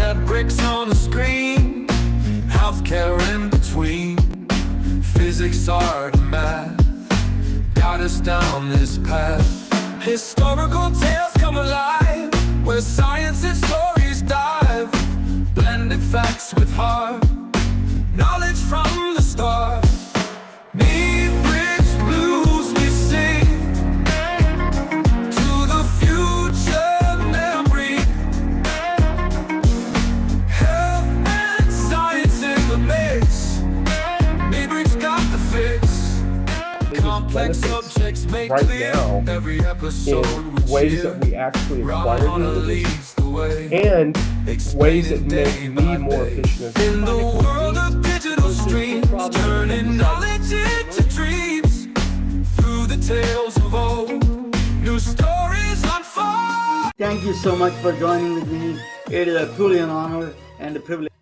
Internet bricks on the screen, healthcare in between. Physics, art, and math got us down this path. Historical tales come alive, where science and stories dive. Blended facts with heart, knowledge from the start. Need bridge blues we sing to the future memory. Health and science in the mix. Need bridge got the fix. Complex subjects made right clear. now Every episode in ways that we actually acquire the leads the way. and ways that make me more efficient. In the world of digital streams, turning knowledge into dreams. Through the tales of old, new stories unfold. Thank you so much for joining with me. It is truly an honor and a privilege.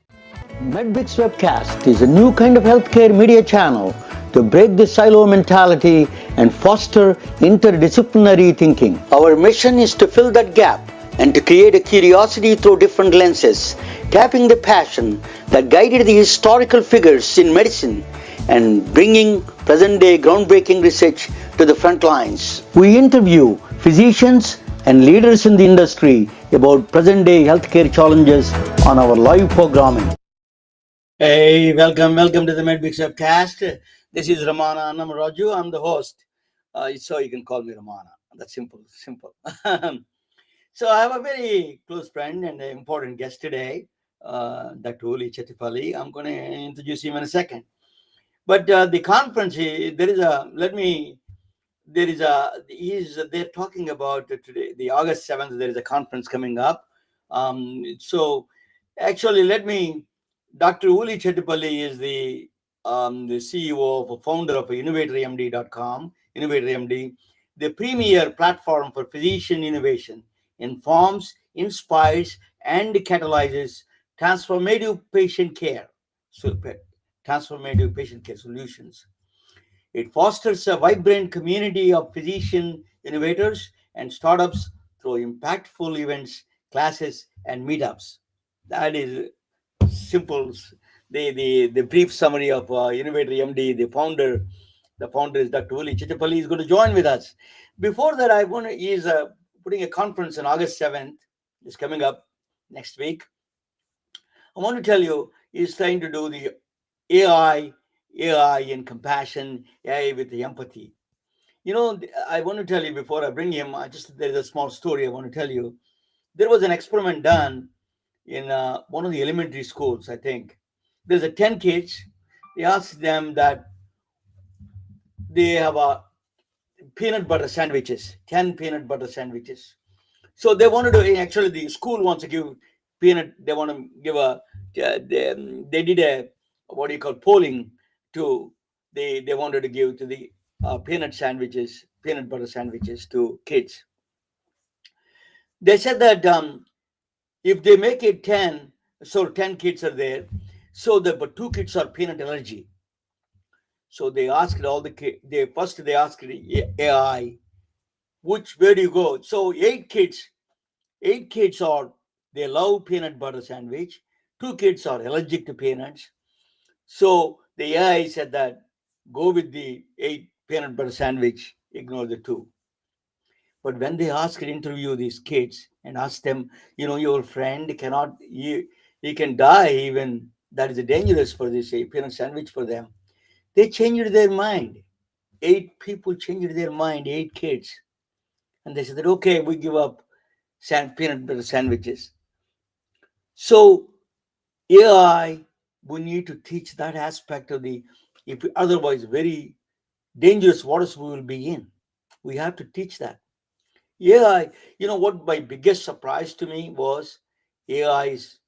MedBix Webcast is a new kind of healthcare media channel to break the silo mentality and foster interdisciplinary thinking. Our mission is to fill that gap and to create a curiosity through different lenses, tapping the passion that guided the historical figures in medicine and bringing present-day groundbreaking research to the front lines. We interview physicians and leaders in the industry about present-day healthcare challenges on our live programming. Hey, welcome to the MedBix Webcast. This is Ramana Annamaraju. I'm the host. So you can call me Ramana. That's simple. So I have a very close friend and an important guest today, Dr. Chettipally. I'm going to introduce him in a second. But the conference, they're talking about today, the August 7th, there is a conference coming up. So actually, Dr. Uli Chettipally is the CEO of founder of InnovatorMD.com, InnovatorMD, the premier platform for physician innovation, informs, inspires, and catalyzes transformative patient care. Transformative patient care solutions. It fosters a vibrant community of physician innovators and startups through impactful events, classes, and meetups. That is simple. The brief summary of InnovatorMD. The founder is Dr. Uli Chettipally. Is going to join with us. Before that, he's putting a conference on August 7th. It's coming up next week. I want to tell you, he's trying to do the AI and compassion, AI with the empathy. You know, I want to tell you before I bring him, there's a small story I want to tell you. There was an experiment done in one of the elementary schools, I think. There's 10 kids. They asked them that they have a peanut butter sandwiches, 10 peanut butter sandwiches. So they wanted to, actually the school wants to give peanut, they want to give they did a, polling to, they wanted to give to the peanut butter sandwiches to kids. They said that if they make it 10, so 10 kids are there, but 2 kids are peanut allergy. So they asked all the kids, they asked the AI, where do you go? So 8 kids they love peanut butter sandwich. 2 kids are allergic to peanuts. So the AI said that go with the 8 peanut butter sandwich, ignore the 2. But when they interview these kids and ask them, your friend cannot, he can die even, that is dangerous for this peanut sandwich for them. They changed their mind. 8 people changed their mind, 8 kids. And they said that, okay, we give up peanut butter sandwiches. So AI, we need to teach that aspect of otherwise very dangerous waters we will be in. We have to teach that. AI, what my biggest surprise to me was AI's,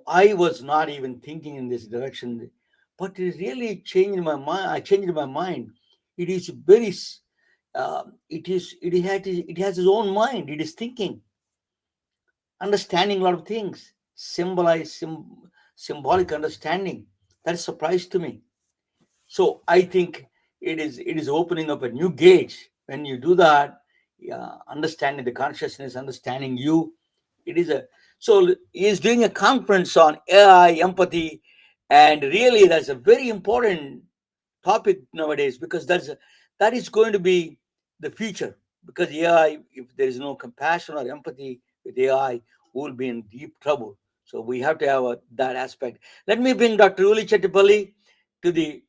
I was not even thinking in this direction, but it really changed my mind. I changed my mind. It is very, it has its own mind. It is thinking, understanding a lot of things, symbolic understanding. That is a surprise to me. So I think it is opening up a new gate when you do that. Understanding the consciousness, understanding you, it is So he's doing a conference on AI, empathy, and really that's a very important topic nowadays because that is going to be the future. Because AI, if there is no compassion or empathy with AI, we'll be in deep trouble. So we have to have that aspect. Let me bring Dr. Uli Chettipally to the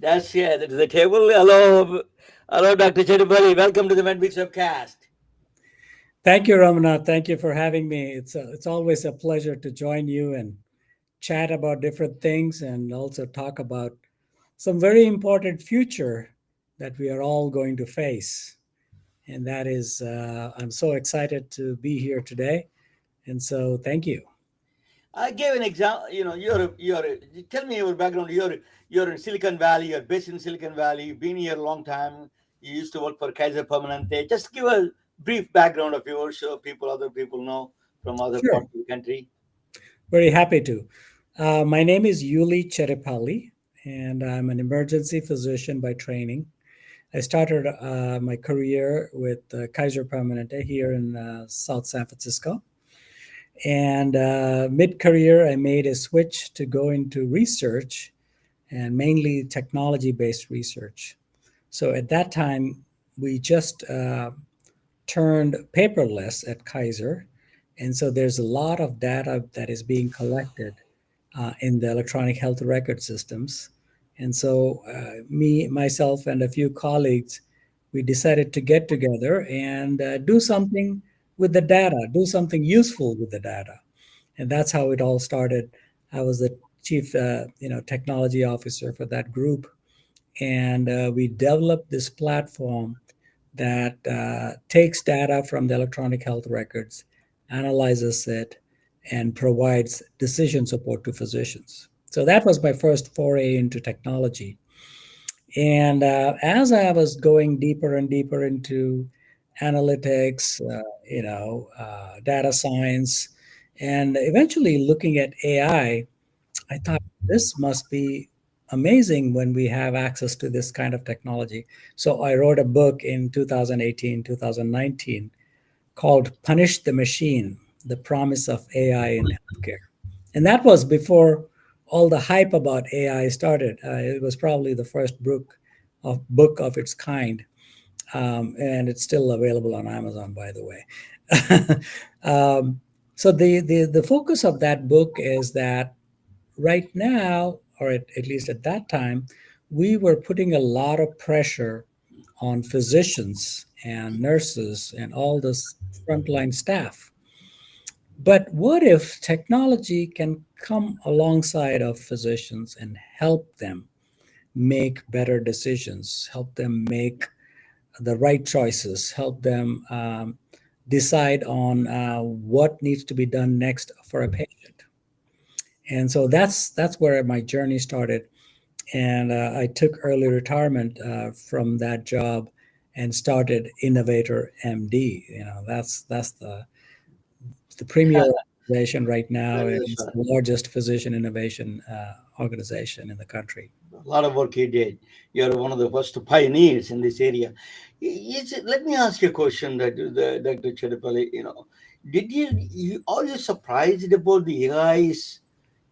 that's yeah to the table. Hello, Dr. Chettipally. Welcome to the MedBix webcast. Thank you, Ramana. Thank you for having me. It's always a pleasure to join you and chat about different things and also talk about some very important future that we are all going to face. And that is, I'm so excited to be here today. And so thank you. I gave an example. You know, tell me your background. You're in Silicon Valley. You're based in Silicon Valley. You've been here a long time. You used to work for Kaiser Permanente. Just give a brief background of yours so other people know from other Sure. parts of the country. Very happy to. My name is Yuli Chettipally, and I'm an emergency physician by training. I started my career with Kaiser Permanente here in South San Francisco. And mid career, I made a switch to go into research and mainly technology based research. So at that time, we just turned paperless at Kaiser. And so there's a lot of data that is being collected in the electronic health record systems. And so myself, and a few colleagues, we decided to get together and do something with the data, do something useful with the data. And that's how it all started. I was the chief, technology officer for that group, and we developed this platform that takes data from the electronic health records, analyzes it, and provides decision support to physicians. So that was my first foray into technology. And as I was going deeper and deeper into analytics, data science, and eventually looking at I thought this must be amazing when we have access to this kind of technology. So I wrote a book in 2018, 2019 called Punish the Machine: The Promise of AI in Healthcare. And that was before all the hype about AI started. It was probably the first book of its kind. And it's still available on Amazon, by the way. So the focus of that book is that right now, or at least at that time, we were putting a lot of pressure on physicians and nurses and all this frontline staff. But what if technology can come alongside of physicians and help them make better decisions, help them make the right choices, help them decide on what needs to be done next for a patient? And so that's where my journey started. And I took early retirement from that job and started InnovatorMD. That's the premier organization right now, That and is it's the largest physician innovation organization in the country. a lot of work you did. You're one of the first pioneers in this area. Let me ask you a question, Dr. Chettipally. Are you surprised about the AI's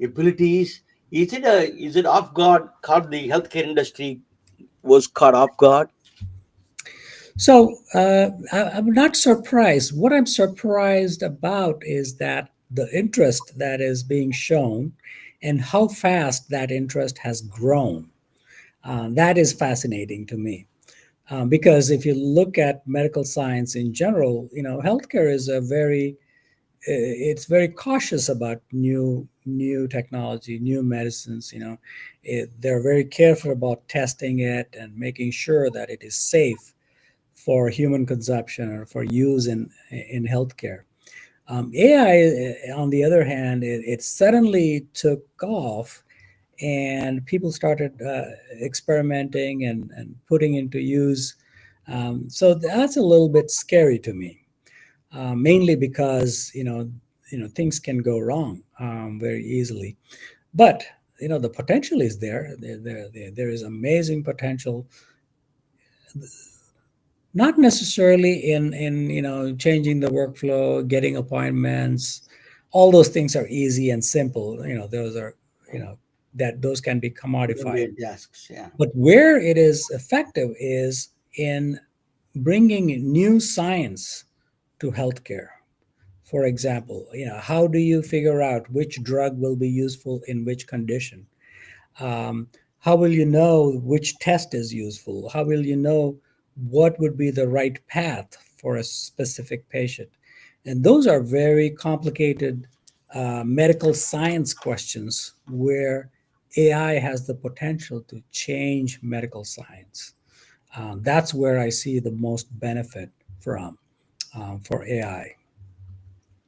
abilities? Is it off guard? Caught the healthcare industry was caught off guard. So I'm not surprised. What I'm surprised about is that the interest that is being shown and how fast that interest has grown. That is fascinating to me. Because if you look at medical science in general, healthcare is it's very cautious about new technology, new medicines. They're very careful about testing it and making sure that it is safe for human consumption or for use in healthcare. AI, on the other hand, it suddenly took off, and people started experimenting and putting into use. So that's a little bit scary to me, mainly because things can go wrong very easily. But the potential is there. There is amazing potential. not necessarily in changing the workflow, getting appointments. All those things are easy and simple. Those are that those can be commodified. Mundane tasks. Yeah. But where it is effective is in bringing new science to healthcare. For example, how do you figure out which drug will be useful in which condition? Um, how will you know which test is useful? How will you know what would be the right path for a specific patient? And those are very complicated medical science questions where AI has the potential to change medical science. That's where I see the most benefit for AI.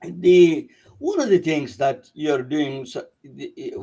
The one of the things that you're doing, so the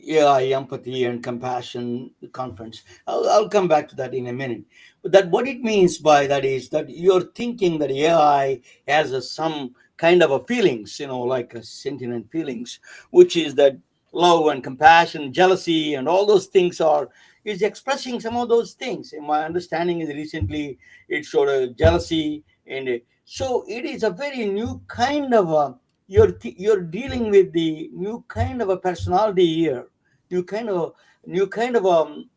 AI empathy and compassion conference, I'll come back to that in a minute, but that what it means by that is that you're thinking that AI has some kind of a feelings, like a sentient feelings, which is that love and compassion, jealousy, and all those things are is expressing some of those things. And my understanding is recently it showed a jealousy, and so it is a very new kind of a you're dealing with the new kind of a personality here, new kind of new kind of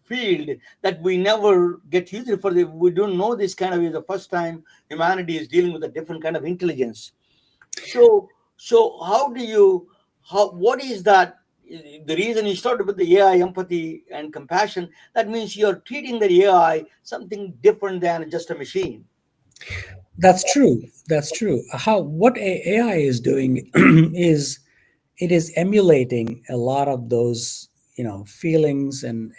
field that we never get used to. We don't know this kind of is the first time humanity is dealing with a different kind of intelligence. So how do you how what is that? The reason you started with the AI empathy and compassion, that means you're treating the AI something different than just a machine. That's true. That's true. What AI is doing is it is emulating a lot of those feelings and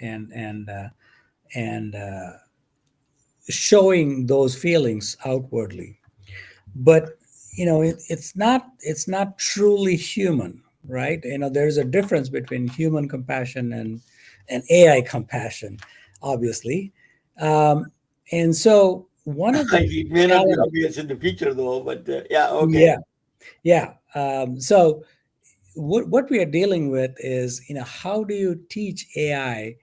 showing those feelings outwardly. But it's not truly human, right? There's a difference between human compassion and AI compassion, obviously. And so one of the It may not be challenges, obvious in the future, though, but yeah, okay. yeah, yeah. So what we are dealing with is, how do you teach AI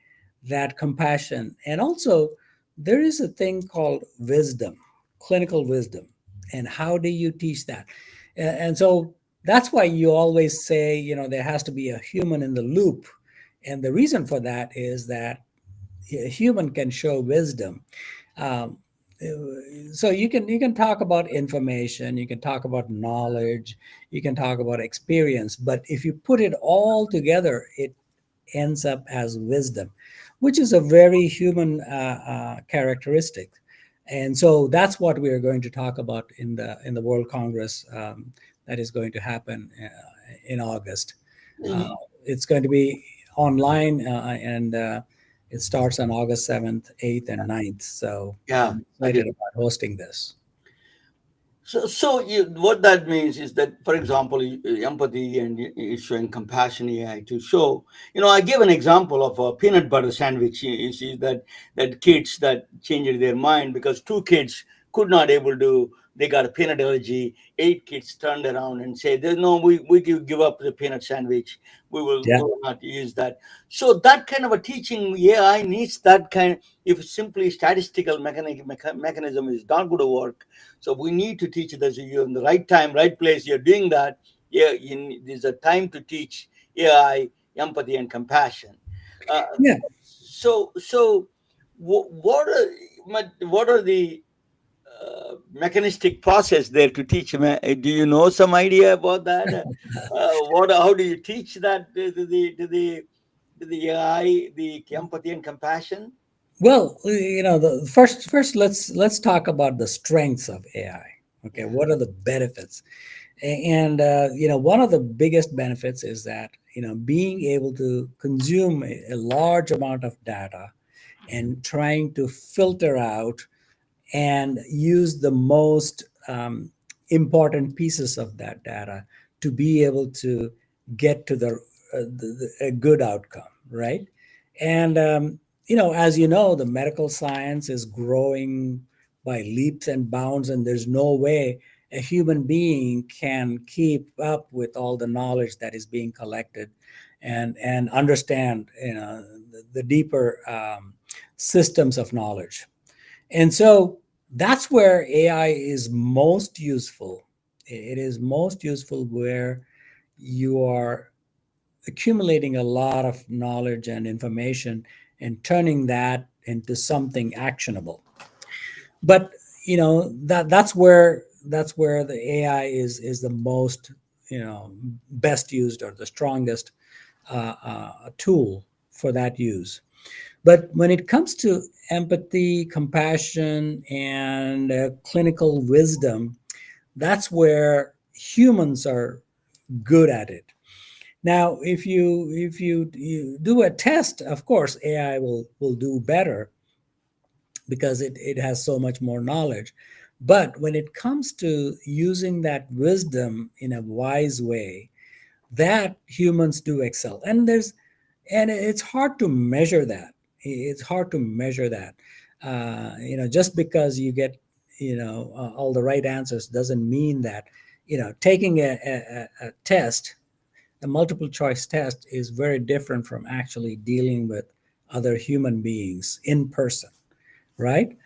that compassion? And also, there is a thing called wisdom, clinical wisdom. And how do you teach that? And so that's why you always say, there has to be a human in the loop. And the reason for that is that a human can show wisdom. Um, so you can talk about information, you can talk about knowledge, you can talk about experience, but if you put it all together, it ends up as wisdom, which is a very human characteristic. And so that's what we are going to talk about in the World Congress that is going to happen in August. Uh, it's going to be online, and it starts on August 7th, 8th, and 9th. So Yeah, I'm okay. excited about hosting this. So what that means is that, for example, empathy and showing compassion AI to show. I give an example of a peanut butter sandwich. You see that kids that changed their mind because two kids could not able to. They got a peanut allergy. Eight kids turned around and said, "No, we give up the peanut sandwich. We Yeah. will not use that." So that kind of a teaching AI needs that kind. If simply statistical mechanism is not going to work, so we need to teach this. You're in the right time, right place. You're doing that. Yeah, there's a time to teach AI empathy and compassion. Uh, Yeah. so what are the mechanistic process there to teach? Do you know some idea about that? What? How do you teach that to the AI, the empathy and compassion? Well, the first let's talk about the strengths of AI. Okay, Yeah. what are the benefits? And one of the biggest benefits is that being able to consume a large amount of data and trying to filter out and use the most important pieces of that data to be able to get to a good outcome, right? And as you know, the medical science is growing by leaps and bounds, and there's no way a human being can keep up with all the knowledge that is being collected and understand the deeper systems of knowledge. And so That's where AI is most useful. It is most useful where you are accumulating a lot of knowledge and information and turning that into something actionable. But that's where the AI is the most best used, or the strongest tool for that use. But when it comes to empathy, compassion, and clinical wisdom, that's where humans are good at it. Now, if you do a test, of course, AI will do better because it has so much more knowledge. But when it comes to using that wisdom in a wise way, that humans do excel. And it's hard to measure that. It's hard to measure that. Just because you get all the right answers doesn't mean that taking a test, a multiple choice test, is very different from actually dealing with other human beings in person, right?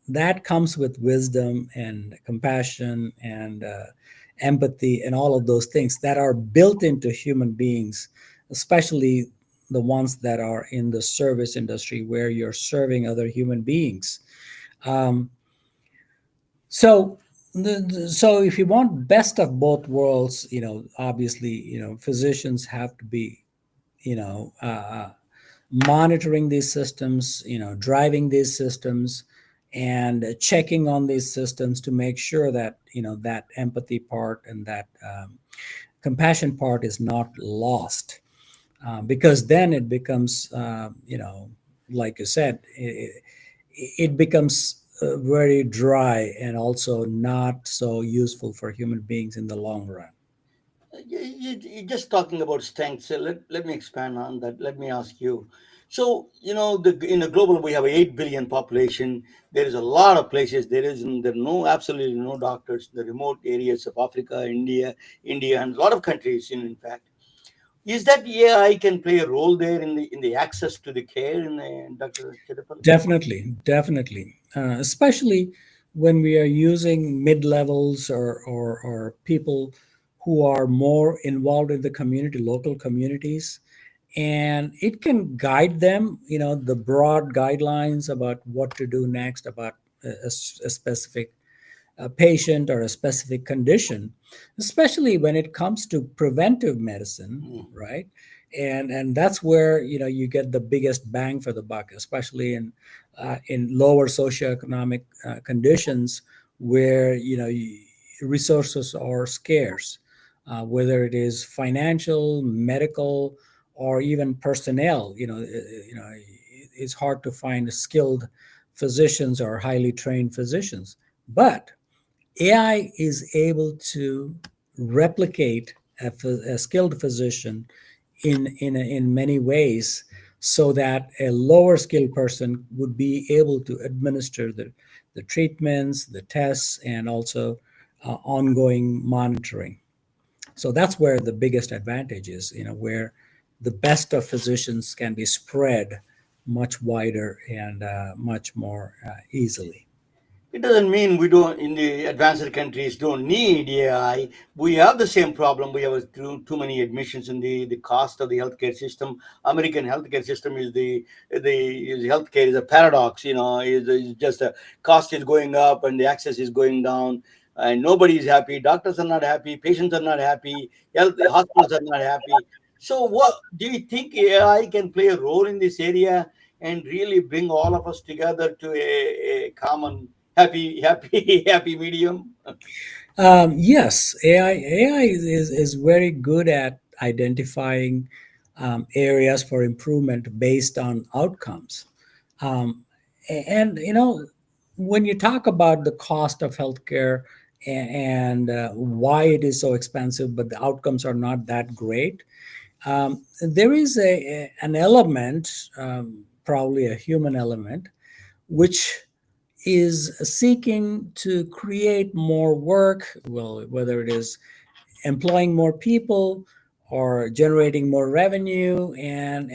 That comes with wisdom and compassion and empathy and all of those things that are built into human beings, especially the ones that are in the service industry where you're serving other human beings. Um, so so if you want best of both worlds, obviously, physicians have to be, monitoring these systems, driving these systems, and checking on these systems to make sure that that empathy part and that compassion part is not lost, because then it becomes, like you said, it becomes very dry and also not so useful for human beings in the long run. You're just talking about strengths. So let me expand on that. Let me ask you. So, in the global, we have 8 billion population. There is a lot of places. There are absolutely no doctors. The remote areas of Africa, India, and a lot of countries, in fact. Is that AI can play a role there in the access to the care in the Dr. Chettipally? Definitely, definitely. Especially when we are using mid levels, or people who are more involved in the community, local communities, and it can guide them, the broad guidelines about what to do next, about a specific patient or a specific condition, especially when it comes to preventive medicine, Mm. right? And that's where you get the biggest bang for the buck, especially in lower socioeconomic conditions where resources are scarce, whether it is financial, medical, or even personnel. It's hard to find skilled physicians or highly trained physicians, but AI is able to replicate a skilled physician in many ways, so that a lower skilled person would be able to administer the treatments, the tests, and also ongoing monitoring. So that's where the biggest advantage is, where the best of physicians can be spread much wider and much more easily. It doesn't mean we don't, in the advanced countries, don't need AI. We have the same problem. We have too many admissions in the cost of the healthcare system. American healthcare system is healthcare is a paradox. Is just a cost is going up and the access is going down, and nobody is happy. Doctors are not happy. Patients are not happy. Hospitals are not happy. So, what do you think AI can play a role in this area and really bring all of us together to a common happy happy medium? Yes, AI is very good at identifying areas for improvement based on outcomes. Um, and, when you talk about the cost of healthcare and why it is so expensive, but the outcomes are not that great, there is an element, probably a human element, which is seeking to create more work, well, whether it is employing more people or generating more revenue, and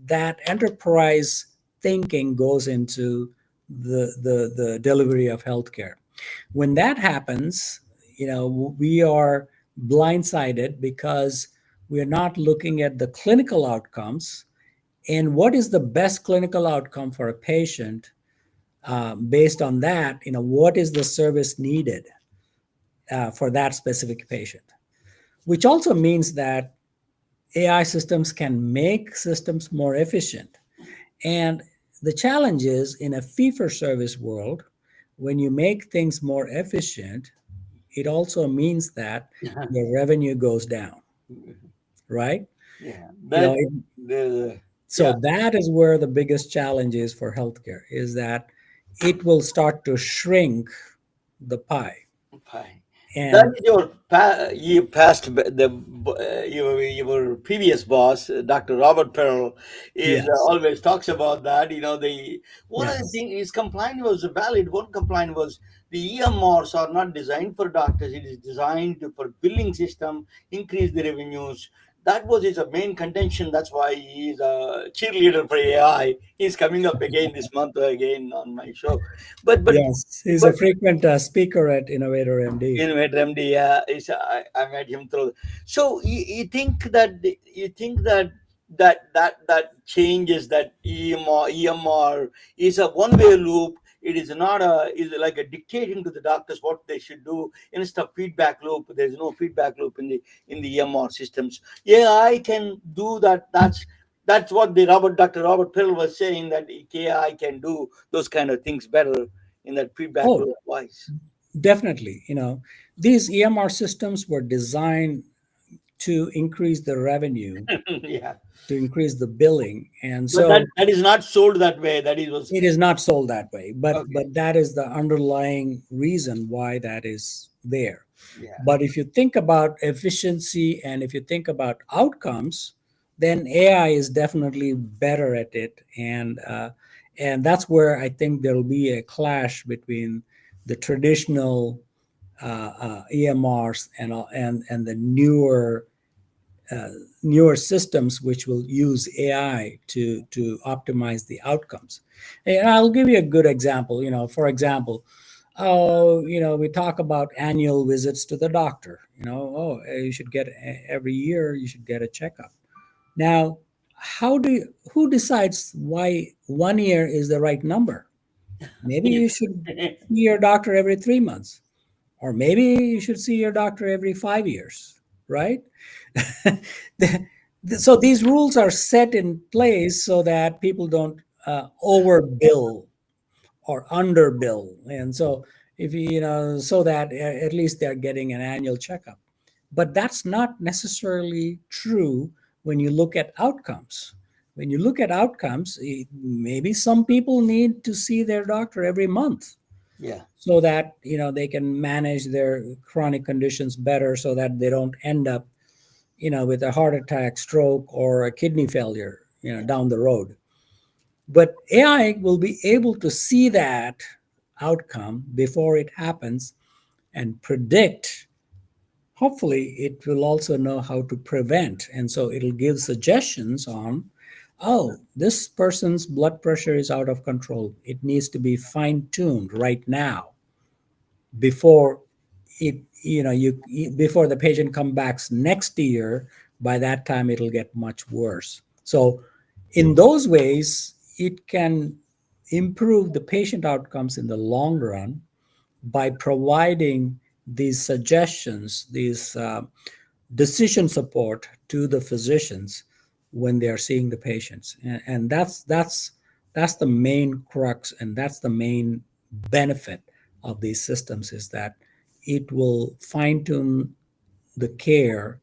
that enterprise thinking goes into the delivery of healthcare. When that happens, we are blindsided because we are not looking at the clinical outcomes and what is the best clinical outcome for a patient. Based on that, what is the service needed for that specific patient, which also means that AI systems can make systems more efficient. And the challenge is in a fee for service world, when you make things more efficient, it also means that your revenue goes down, right? Yeah, You know, that the so yeah. that is where the biggest challenge is for healthcare, is that it will start to shrink the pie. Fine. That And is your you passed your previous boss, Dr. Robert Perel, is yes, always talks about that. The one of the yes. things his complaint was valid. One complaint was the EMRs are not designed for doctors. It is designed for billing system, increase the revenues. That was his main contention. That's why he's a cheerleader for AI. He's coming up again this month again on my show. But but Yes, he's a but frequent speaker at InnovatorMD. InnovatorMD, yeah, I met him through. So you think that changes that EMR is a one-way loop. It is not is like a dictating to the doctors what they should do instead of feedback loop. There's no feedback loop in the EMR systems. Yeah, I can do that. That's what the Dr. Robert Pill was saying, that AI can do those kind of things better in that feedback Oh, loop wise. definitely. These EMR systems were designed to increase the revenue, Yeah, to increase the billing. And but that so that is not sold that way. That is was it is not sold that way, but okay. that is the underlying reason why that is there. Yeah, But if you think about efficiency and if you think about outcomes, then AI is definitely better at it, and that's where I think there will be a clash between the traditional EMRs and the newer systems which will use AI to optimize the outcomes. And I'll give you a good example. For example, we talk about annual visits to the doctor. You should get every year. You should get a checkup. Now, who decides why 1 year is the right number? Maybe you should see your doctor every 3 months, or maybe you should see your doctor every 5 years, right? So these rules are set in place so that people don't overbill or underbill, and so if so that at least they're getting an annual checkup. But that's not necessarily true when you look at outcomes. When you look at outcomes, maybe some people need to see their doctor every month yeah, so that they can manage their chronic conditions better, so that they don't end up with a heart attack, stroke, or a kidney failure yeah. down the road. But AI will be able to see that outcome before it happens and predict. Hopefully it will also know how to prevent, and so it'll give suggestions on, oh, this person's blood pressure is out of control, it needs to be fine tuned right now before it before the patient comes back next year. By that time it'll get much worse. So in those ways it can improve the patient outcomes in the long run by providing these suggestions, these decision support to the physicians when they are seeing the patients. And that's the main crux, and that's the main benefit of these systems, is that it will fine tune the care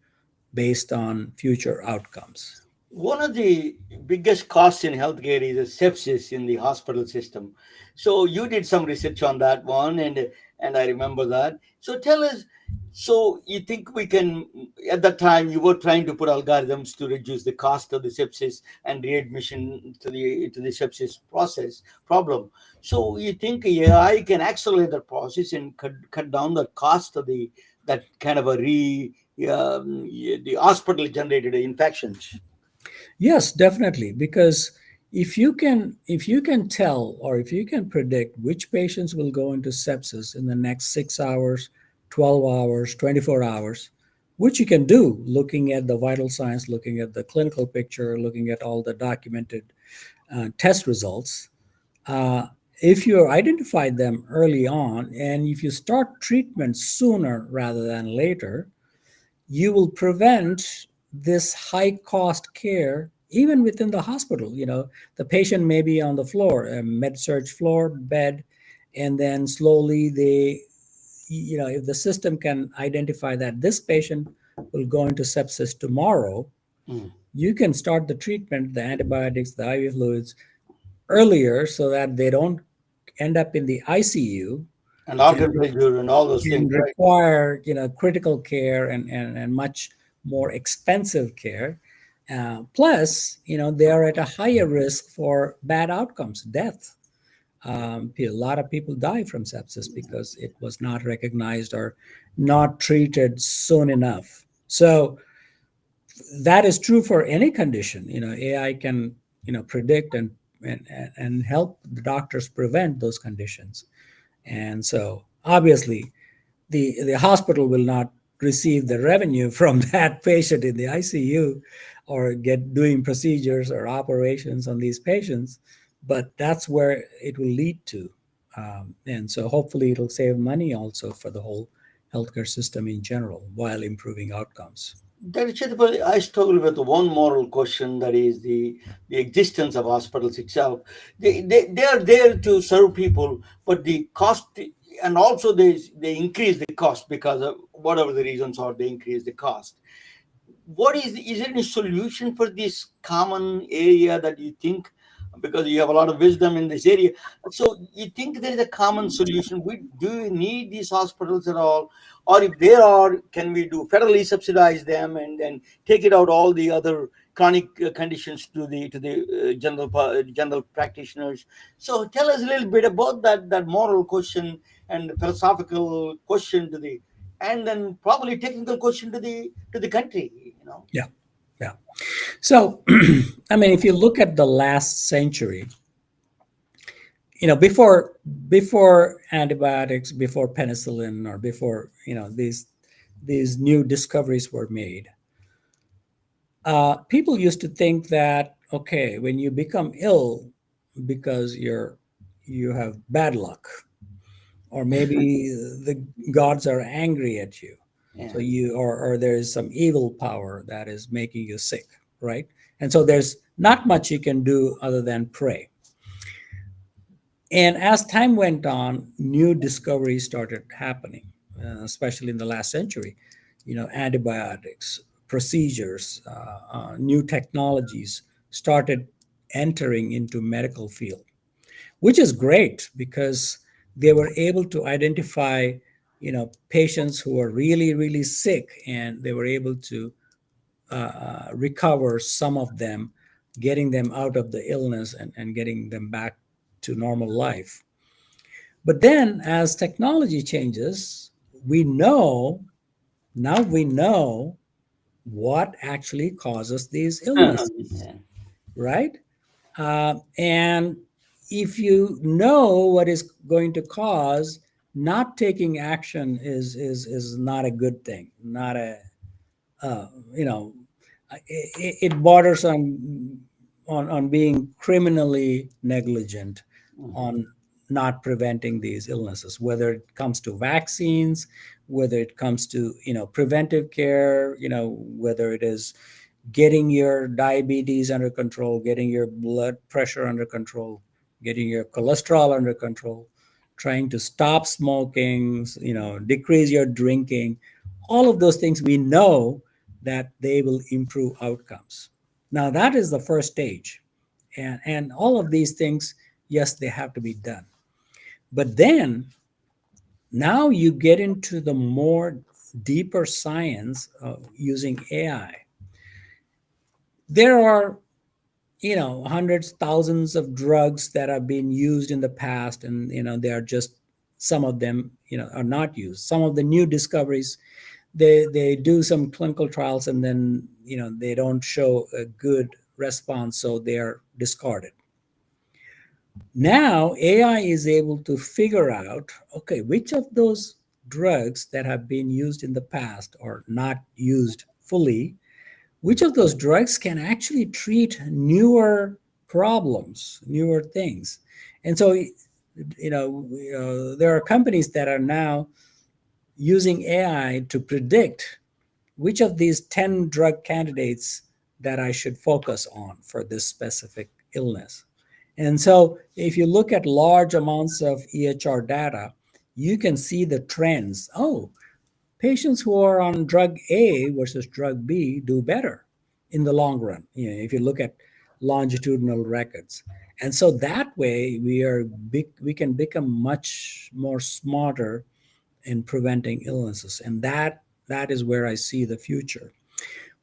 based on future outcomes. One of the biggest costs in healthcare is sepsis in the hospital system. So you did some research on that one, and I remember that. So tell us. So you think we can? At that time, you were trying to put algorithms to reduce the cost of the sepsis and readmission to the sepsis process problem. So you think AI can accelerate the process and cut down the cost of that kind of the hospital generated infections? Yes, definitely, because if you can tell, or if you can predict which patients will go into sepsis in the next 6 hours, 12 hours, 24 hours, which you can do looking at the vital signs, looking at the clinical picture, looking at all the documented test results. uh, if you identify them early on, and if you start treatment sooner rather than later, you will prevent this high cost care even within the hospital. The patient may be on the floor, a med surge floor bed, and then slowly if the system can identify that this patient will go into sepsis tomorrow, Mm. you can start the treatment, the antibiotics, the IV fluids earlier, so that they don't end up in the ICU And organ failure and all those and things, right? require critical care and much more expensive care. Plus, they are at a higher risk for bad outcomes, death. A lot of people die from sepsis because it was not recognized or not treated soon enough. So that is true for any condition. AI can predict and help the doctors prevent those conditions. And so obviously the hospital will not receive the revenue from that patient in the ICU or get doing procedures or operations on these patients, but that's where it will lead to. And so hopefully it'll save money also for the whole healthcare system in general while improving outcomes. Dr. Chettipally, I struggle with one moral question, that is the existence of hospitals itself. They are there to serve people, but the cost, and also they increase the cost because of whatever the reasons are, they increase the cost. What is there any solution for this common area that you think, because you have a lot of wisdom in this area, so you think there is a common solution? Do we need these hospitals at all, or if there are, can we do federally subsidize them and then take it out all the other chronic conditions to the general practitioners? So tell us a little bit about that moral question and philosophical question to the, and then probably technical question to the country. Yeah. Yeah. So, I mean, if you look at the last century, before antibiotics, before penicillin, or before these new discoveries were made, people used to think that, okay, when you become ill because you have bad luck, or maybe the gods are angry at you, Yeah. so or there is some evil power that is making you sick, right? And so there's not much you can do other than pray. And as time went on, new discoveries started happening, especially in the last century. Antibiotics, procedures, new technologies started entering into medical field, which is great because they were able to identify, patients who are really, really sick, and they were able to recover some of them, getting them out of the illness and getting them back to normal life. But then, as technology changes, we know now we know what actually causes these illnesses, Yeah. right? And if you know what is going to cause, not taking action is not a good thing. Not a uh, you know, it borders on being criminally negligent Mhm. on not preventing these illnesses, whether it comes to vaccines, whether it comes to preventive care, whether it is getting your diabetes under control, getting your blood pressure under control, getting your cholesterol under control, trying to stop smoking, decrease your drinking. All of those things, we know that they will improve outcomes. Now, that is the first stage. And all of these things, yes, they have to be done. But then now you get into the more deeper science of using AI. There are hundreds, thousands of drugs that have been used in the past, and they are just, some of them are not used. Some of the new discoveries, they do some clinical trials, and then they don't show a good response, so they are discarded. Now AI is able to figure out, okay, which of those drugs that have been used in the past or not used fully, which of those drugs can actually treat newer problems, newer things. And so, there are companies that are now using AI to predict which of these 10 drug candidates that I should focus on for this specific illness. And so, if you look at large amounts of EHR data, you can see the trends. Oh, patients who are on drug A versus drug B do better in the long run, if you look at longitudinal records. And so that way we can become much more smarter in preventing illnesses. And that is where I see the future.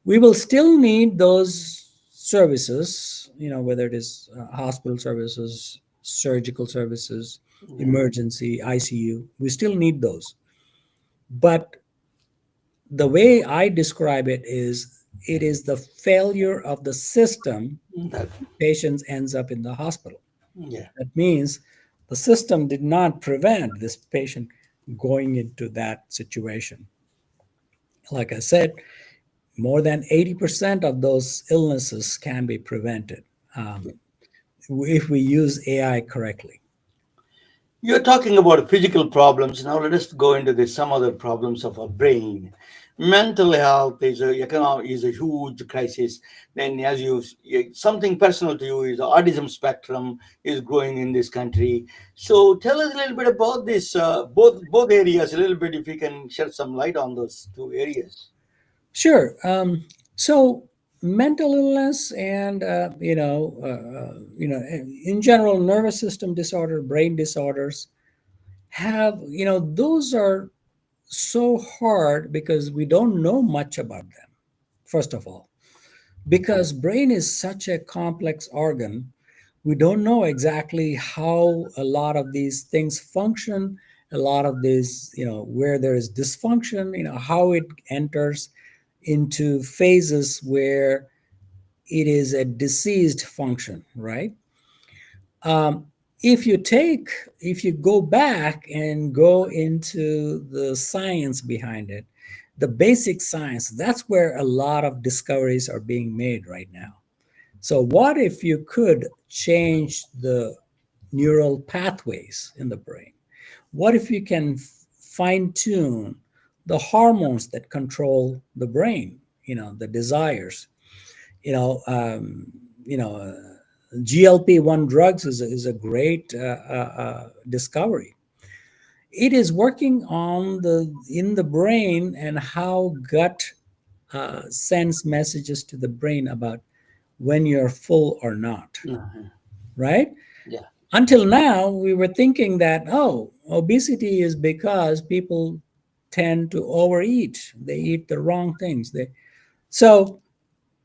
We will still need those services, whether it is hospital services, surgical services, emergency, ICU. We still need those. But the way I describe it is the failure of the system. That, Patients ends up in the hospital. yeah. That means the system did not prevent this patient going into that situation. Like I said, more than 80% of those illnesses can be prevented if we use AI correctly. You're talking about physical problems. Now let us go into some other problems of our brain. Mental health is a huge crisis. Then, as something personal to you is the autism spectrum is growing in this country. So, tell us a little bit about this, both areas, a little bit, if you can shed some light on those two areas. Sure. So mental illness and in general, nervous system disorder, brain disorders have those are so hard because we don't know much about them. First of all, because brain is such a complex organ, we don't know exactly how a lot of these things function. A lot of these, where there is dysfunction, how it enters into phases where it is a diseased function, right? Um, if you go back and go into the science behind it, the basic science, that's where a lot of discoveries are being made right now. So, what if you could change the neural pathways in the brain? What if you can fine tune the hormones that control the brain? The desires. You know, um, you know, GLP-1 drugs is a great discovery. It is working on in the brain and how gut sends messages to the brain about when you're full or not, Mhm. right? Yeah. Until now, we were thinking that, oh, obesity is because people tend to overeat. They eat the wrong things. So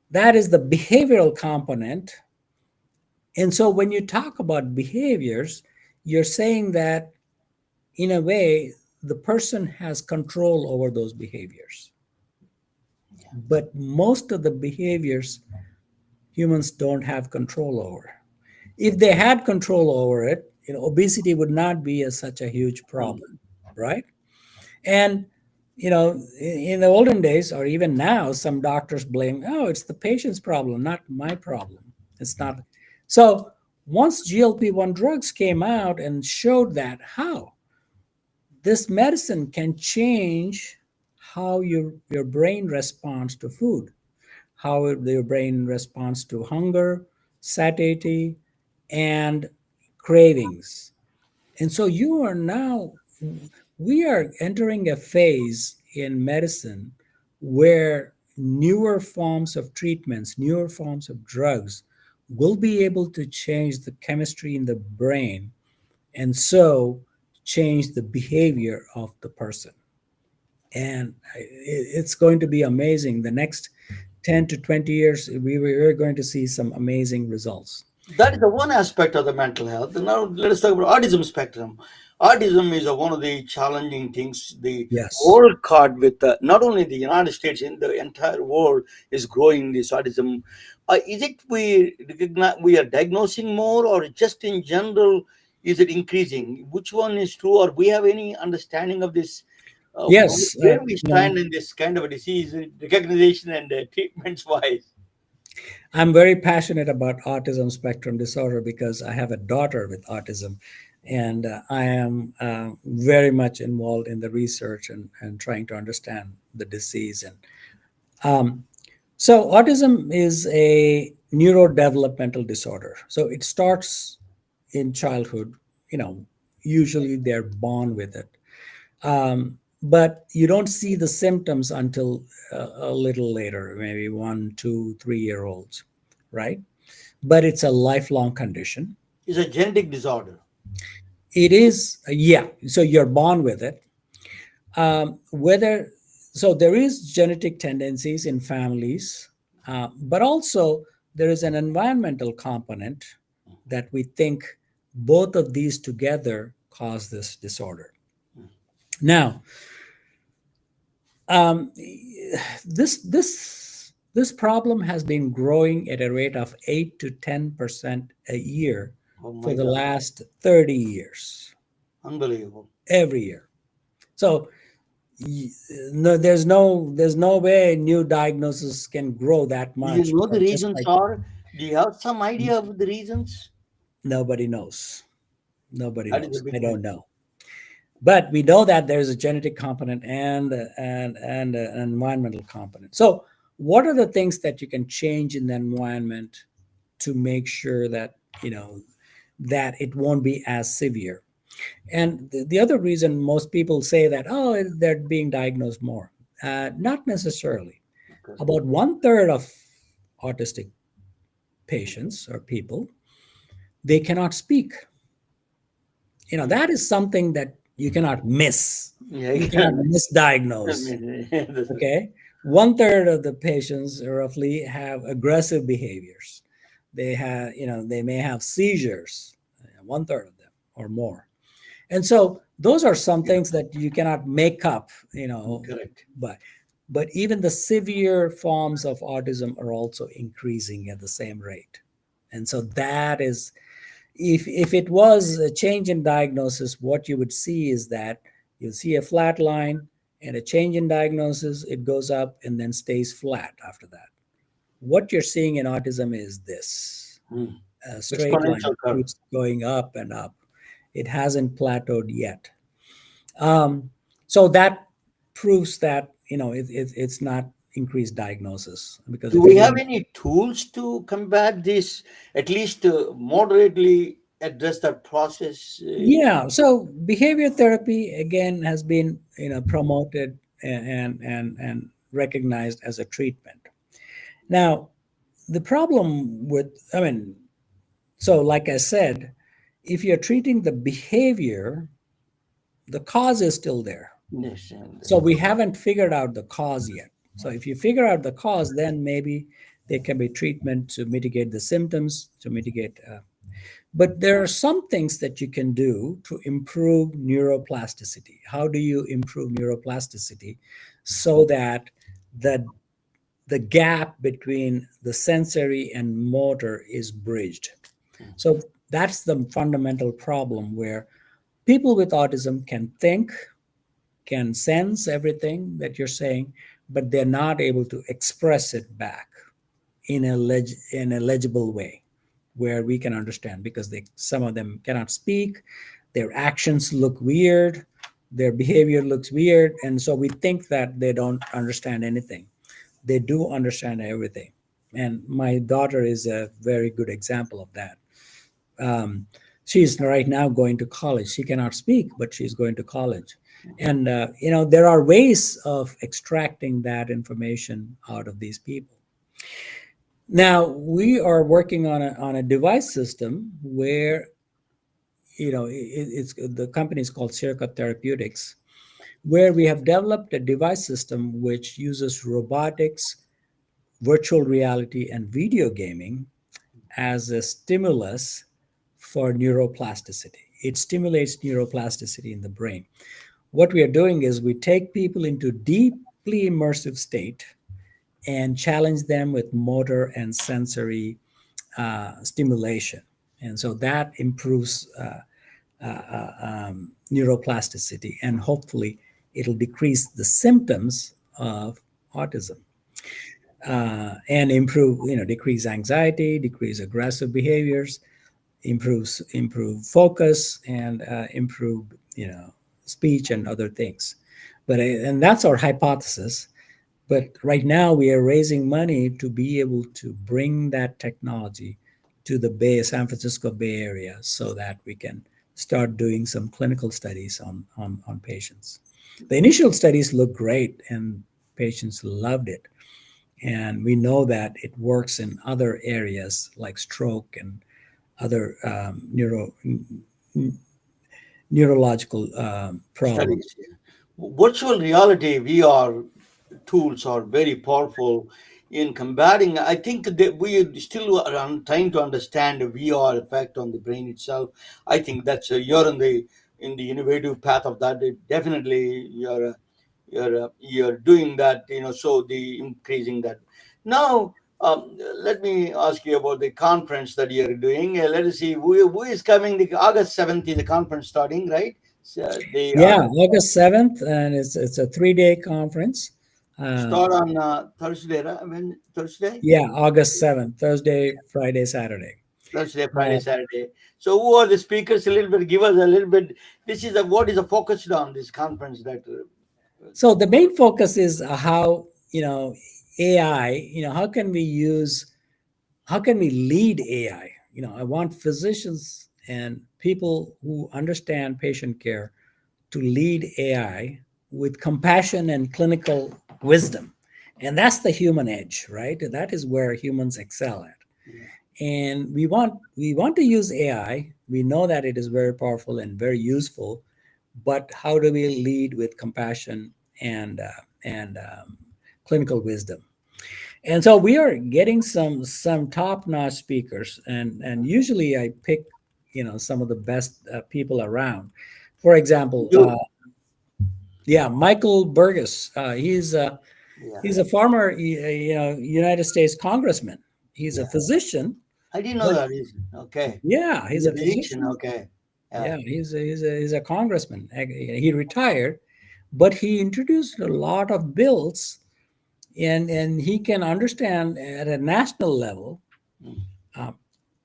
that is the behavioral component. And so when you talk about behaviors, you're saying that in a way, the person has control over those behaviors. But most of the behaviors humans don't have control over. If they had control over it, obesity would not be such a huge problem, right? And in the olden days, or even now, some doctors blame, oh, it's the patient's problem, not my problem. It's not. So once GLP-1 drugs came out and showed that how this medicine can change how your brain responds to food, how your brain responds to hunger, satiety, and cravings. And so we are entering a phase in medicine where newer forms of treatments, newer forms of drugs will be able to change the chemistry in the brain and so change the behavior of the person. And it's going to be amazing. The next 10 to 20 years, we're going to see some amazing results. That is the one aspect of the mental health. Now let us talk about autism spectrum. Autism is one of the challenging things. The Yes. world card with not only the United States, in the entire world is growing this autism. Is it we recognize we are diagnosing more, or just in general is it increasing? Which one is true, or we have any understanding of this? Yes. Where we stand in this kind of a disease recognition and treatments wise? I'm very passionate about autism spectrum disorder because I have a daughter with autism, and I am very much involved in the research and trying to understand the disease. And so, autism is a neurodevelopmental disorder. So, it starts in childhood. You know, usually they're born with it, but you don't see the symptoms until a little later, maybe 1, 2, 3 year olds, right? But it's a lifelong condition. It's a genetic disorder. It is, yeah. So you're born with it. Whether so, there is genetic tendencies in families, but also there is an environmental component that we think both of these together cause this disorder. Now, um, this problem has been growing at a rate of 8 to 10% a year Oh for my the God. last 30 years, Unbelievable. every year. So y- no, there's no way new diagnosis can grow that Do you much know the because just reasons like are? Do you have some idea of the reasons? nobody knows, nobody That is a knows. I big don't question. know, but we know that there's a genetic component and an environmental component. So what are the things that you can change in the environment to make sure that that it won't be as severe? And the other reason most people say that, oh, they're being diagnosed more, not necessarily. Okay. About one third of autistic patients or people, they cannot speak. That is something that you cannot miss. Yeah, You cannot again. I misdiagnose. mean, this is Okay. One third of the patients roughly have aggressive behaviors. They may have seizures, one third of them or more. And so those are some things that you cannot make up, correct. but even the severe forms of autism are also increasing at the same rate. And so that is, if it was a change in diagnosis, what you would see is that you'll see a flat line and a change in diagnosis, it goes up and then stays flat after that. What you're seeing in autism is this Hmm. a straight line Exponential curve. keeps going up and up. It hasn't plateaued yet. So that proves that it's not increased diagnosis, because Do if you we have didn't. any tools to combat this, at least moderately address that process? Yeah, so behavior therapy again has been promoted and recognized as a treatment. Now, the problem with, I mean, so like I said, if you're treating the behavior, the cause is still there. Yes, and, So we haven't figured out the cause yet. So if you figure out the cause, then maybe there can be treatment to mitigate the symptoms, to mitigate. But there are some things that you can do to improve neuroplasticity. How do you improve neuroplasticity so that the the gap between the sensory and motor is bridged? So that's the fundamental problem, where people with autism can think, can sense everything that you're saying, but they're not able to express it back in a legible way where we can understand, because some of them cannot speak, their actions look weird, their behavior looks weird, and so we think that they don't understand anything. They do understand everything, and my daughter is a very good example of that. um, she's right now going to college. She cannot speak, but she's going to college. And, there are ways of extracting that information out of these people. Now, we are working on a device system where, it's the company is called Circa Therapeutics, where we have developed a device system which uses robotics, virtual reality, and video gaming as a stimulus for neuroplasticity. It stimulates neuroplasticity in the brain. What we are doing is we take people into deeply immersive state and challenge them with motor and sensory stimulation. And so that improves neuroplasticity, and hopefully it'll decrease the symptoms of autism and improve, decrease anxiety, decrease aggressive behaviors, improve focus, and improve, speech and other things. And that's our hypothesis. But right now, we are raising money to be able to bring that technology to the San Francisco Bay Area so that we can start doing some clinical studies on patients. The initial studies look great and patients loved it. And we know that it works in other areas like stroke and other neurological problems. Studies. Virtual reality VR tools are very powerful in combating. I think that we are still trying to understand the VR effect on the brain itself. I think that's you're in the innovative path of that. Definitely, you're doing that. So the increasing that. Now, let me ask you about the conference that you're doing. Let us see who is coming. The August 7th is the conference starting, right? So the Yeah, August 7th, and it's a 3-day conference. start on Thursday, right? I mean, Thursday, Yeah, August 7th, Thursday, Friday, Saturday. Thursday, Friday, Saturday. So, who are the speakers? A little bit. Give us a little bit. This is what is the focus on this conference? That So the main focus is how, AI, how can we lead AI? I want physicians and people who understand patient care to lead AI with compassion and clinical wisdom. And that's the human edge, right? That is where humans excel at. yeah. And we want to use AI. We know that it is very powerful and very useful, but how do we lead with compassion and clinical wisdom? And so we are getting some top-notch speakers, and usually I pick some of the best people around. For example, You, yeah, Michael Burgess. yeah. He's a former United States congressman. He's a Yeah. physician, I didn't know but that. Okay. yeah, He's he's a a physician. physician. Okay. Yeah. Yeah, he's a congressman. He retired, but he introduced a lot of bills, and he can understand at a national level Mm. uh,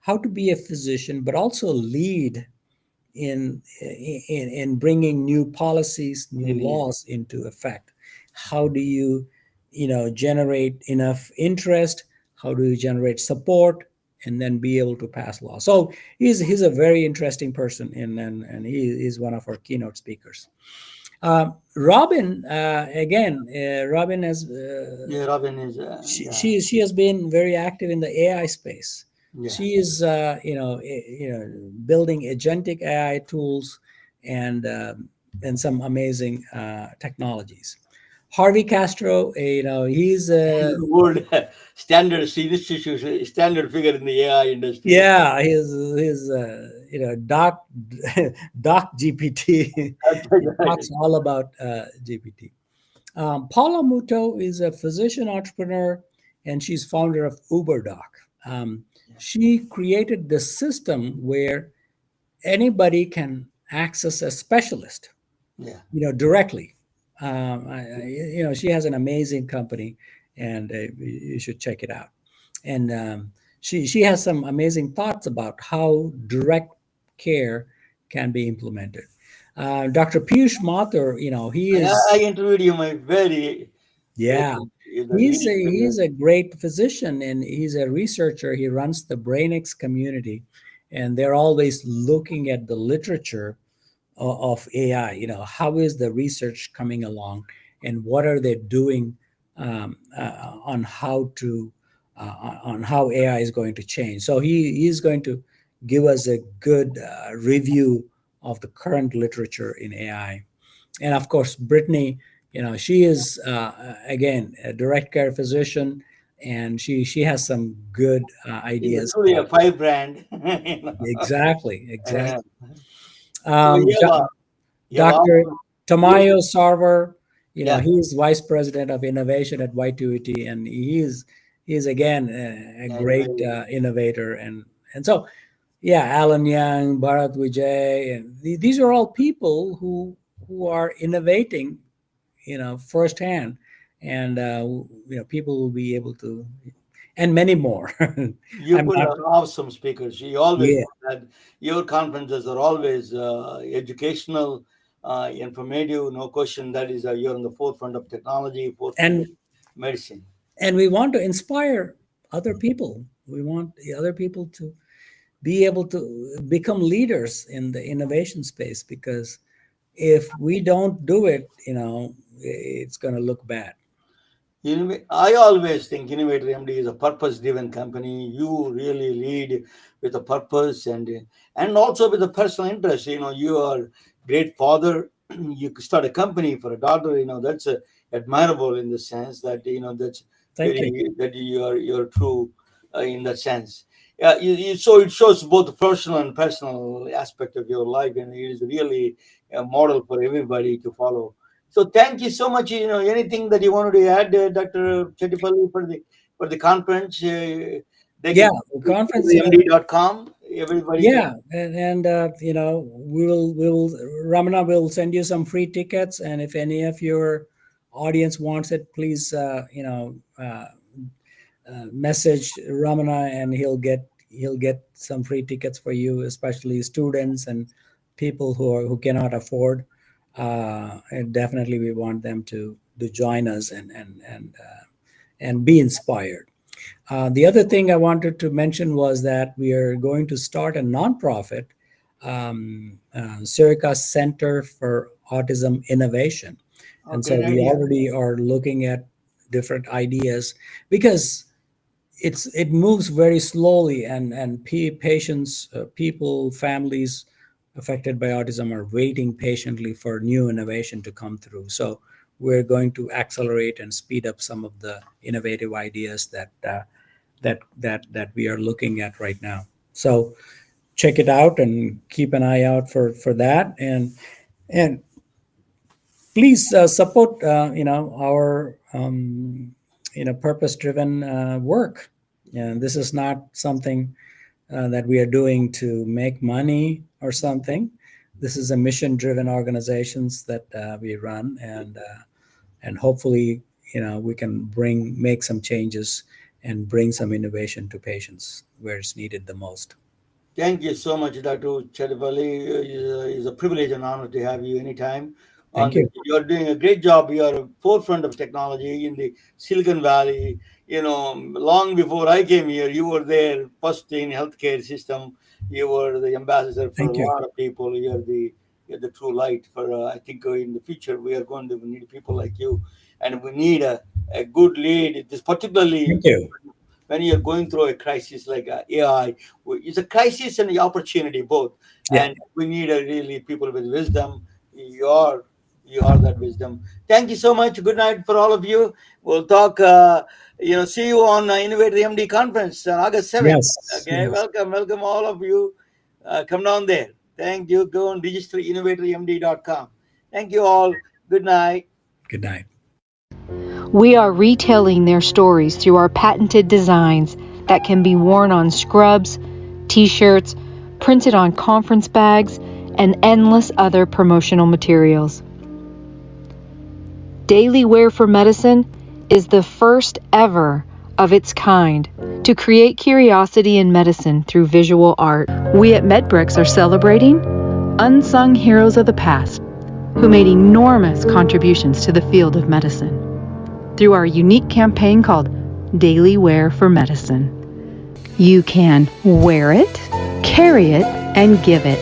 how to be a physician, but also lead in bringing new policies, new Maybe. laws into effect. How do you, generate enough interest? How do you generate support? And then be able to pass laws. So he's a very interesting person, and he is one of our keynote speakers. Robin, again, Robin has Yeah. Robin is. Yeah. she has been very active in the AI space. Yeah. She is building agentic AI tools and some amazing technologies. Harvey Castro, he's World standard institution, standard figure in the AI industry. yeah, he's Doc Doc GPT. He talks all about GPT. Paula Muto is a physician entrepreneur, and she's founder of UberDoc. She created this system where anybody can access a specialist, Yeah. directly. She has an amazing company, and you should check it out. And she has some amazing thoughts about how direct care can be implemented. Dr. Piyush Mathur, he is. I interviewed him. A very Yeah, is a he's a, leading figure. he's a great physician and he's a researcher. He runs the BrainX community, and they're always looking at the literature of AI. How is the research coming along, and what are they doing on how AI is going to change. So he's going to give us a good review of the current literature in AI. And of course, Brittany, she is again a direct care physician. and she has some good It's ideas truly a about firebrand. You know. exactly. Uh, so Um, you have Dr. also, you, Tamayo Sarver, yeah, he's vice president of innovation at Y2ET, and he's again a yeah, great innovator, and so yeah, Alan Young, Bharat Vijay, and these are all people who are innovating, firsthand, and people will be able to, and many more. you I'm put not. awesome speakers. You always Yeah, that your conferences are always educational, informative. No question. That is, you're on the forefront of technology, forefront of and medicine. and we want to inspire other people. We want the other people to be able to become leaders in the innovation space, because if we don't do it, it's going to look bad. I always think Innovator MD is a purpose-driven company. You really lead with a purpose and also with a personal interest. You are great father. You could start a company for a daughter. That's admirable in the sense that that's Thank you. very that you're true in that sense. Yeah, so it shows both the personal and personal aspect of your life, and it is really a model for everybody to follow. So thank you so much. Anything that you wanted to add, Dr. Chettipally, for the conference, they Yeah, can the go conference. to md.com. Everybody can. Yeah, and we will Ramana will send you some free tickets, and if any of your audience wants it, please message Ramana, and he'll get some free tickets for you, especially students and people who cannot afford. And definitely, we want them to join us and be inspired. The other thing I wanted to mention was that we are going to start a nonprofit, Sirica Center for Autism Innovation. Oh, And so great we idea. already are looking at different ideas, because it moves very slowly, and patients, people, families affected by autism are waiting patiently for new innovation to come through. So we're going to accelerate and speed up some of the innovative ideas that we are looking at right now. So check it out and keep an eye out for that, and please support our purpose driven work. And this is not something that we are doing to make money or something. This is a mission driven organizations that we run, and hopefully we can make some changes and bring some innovation to patients where it's needed the most. Thank you so much, Dr. Chettipally. It's a privilege and honor to have you anytime. Thank you. You're doing a great job. You are a forefront of technology in the Silicon Valley. Long before I came here, you were there first in healthcare system. You were the ambassador for a Thank you. lot of people. You're the true light for. I think in the future we are going to need people like you, and we need a good lead. This particularly Thank you. when you're going through a crisis like AI, it's a crisis and the opportunity both. Yeah. And we need really people with wisdom. You are that wisdom. Thank you so much. Good night for all of you. We'll talk. See you on Innovator MD conference on August 7th. Yes. Okay, Yes. welcome all of you. Come down there. Thank you. Go on register innovatormd.com. Thank you all. Good night. Good night. We are retelling their stories through our patented designs that can be worn on scrubs, t-shirts, printed on conference bags, and endless other promotional materials. Daily Wear for Medicine is the first ever of its kind to create curiosity in medicine through visual art. We at MedBricks are celebrating unsung heroes of the past who made enormous contributions to the field of medicine through our unique campaign called Daily Wear for Medicine. You can wear it, carry it, and give it.